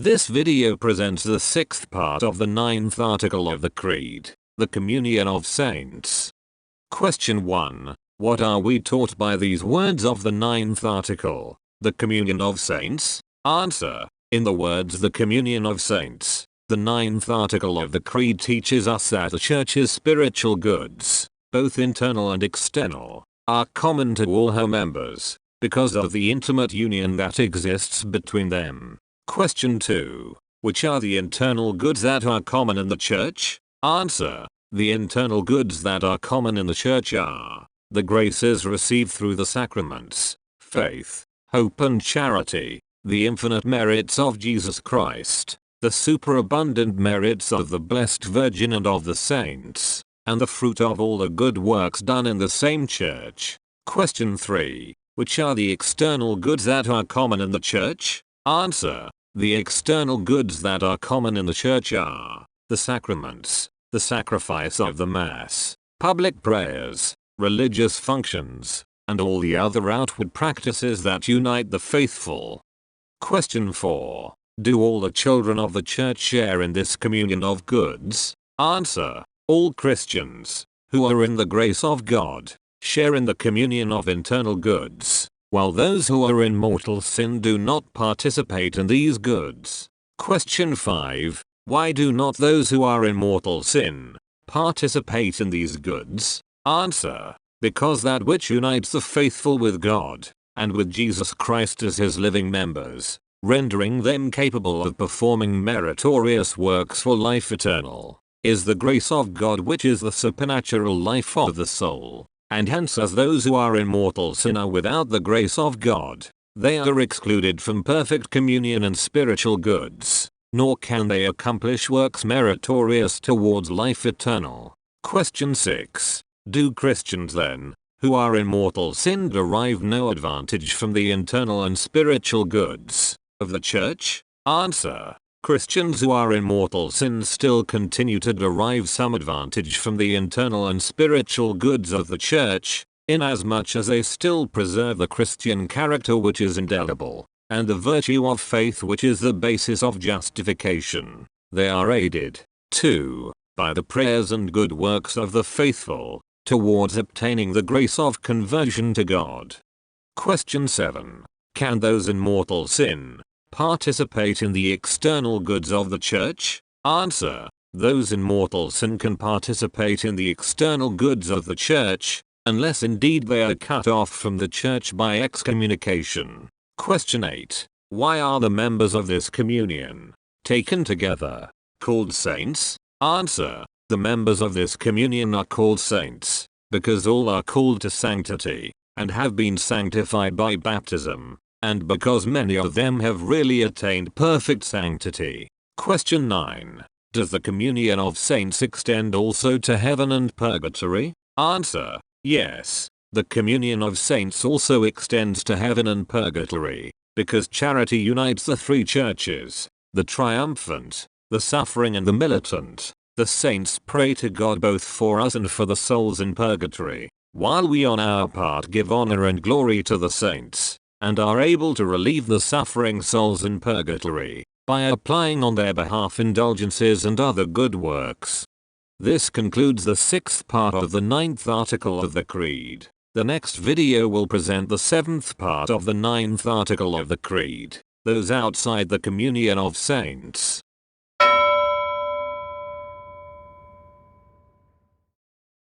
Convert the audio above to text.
This video presents the sixth part of the ninth article of the Creed, the Communion of Saints. Question 1. What are we taught by these words of the ninth article, the Communion of Saints? Answer. In the words the Communion of Saints, the ninth article of the Creed teaches us that the Church's spiritual goods, both internal and external, are common to all her members, because of the intimate union that exists between them. Question 2. Which are the internal goods that are common in the Church? Answer. The internal goods that are common in the Church are the graces received through the sacraments, faith, hope and charity, the infinite merits of Jesus Christ, the superabundant merits of the Blessed Virgin and of the saints, and the fruit of all the good works done in the same Church. Question 3. Which are the external goods that are common in the Church? Answer. The external goods that are common in the Church are the sacraments, the sacrifice of the Mass, public prayers, religious functions, and all the other outward practices that unite the faithful. Question 4. Do all the children of the Church share in this communion of goods? Answer. All Christians, who are in the grace of God, share in the communion of internal goods, while those who are in mortal sin do not participate in these goods. Question 5. Why do not those who are in mortal sin participate in these goods? Answer. Because that which unites the faithful with God, and with Jesus Christ as his living members, rendering them capable of performing meritorious works for life eternal, is the grace of God, which is the supernatural life of the soul. And hence, as those who are in mortal sin are without the grace of God, they are excluded from perfect communion and spiritual goods, nor can they accomplish works meritorious towards life eternal. Question 6. Do Christians then, who are in mortal sin, derive no advantage from the internal and spiritual goods of the Church? Answer. Christians who are in mortal sin still continue to derive some advantage from the internal and spiritual goods of the Church, inasmuch as they still preserve the Christian character which is indelible, and the virtue of faith which is the basis of justification. They are aided, too, by the prayers and good works of the faithful, towards obtaining the grace of conversion to God. Question 7. Can those in mortal sin participate in the external goods of the Church? Answer. Those in mortal sin can participate in the external goods of the Church, unless indeed they are cut off from the Church by excommunication. Question 8. Why are the members of this communion, taken together, called saints? Answer. The members of this communion are called saints, because all are called to sanctity, and have been sanctified by baptism, and because many of them have really attained perfect sanctity. Question 9. Does the communion of saints extend also to heaven and purgatory? Answer. Yes. The communion of saints also extends to heaven and purgatory, because charity unites the three churches, the triumphant, the suffering and the militant. The saints pray to God both for us and for the souls in purgatory, while we on our part give honor and glory to the saints, and are able to relieve the suffering souls in purgatory, by applying on their behalf indulgences and other good works. This concludes the sixth part of the ninth article of the Creed. The next video will present the seventh part of the ninth article of the Creed, those outside the communion of saints.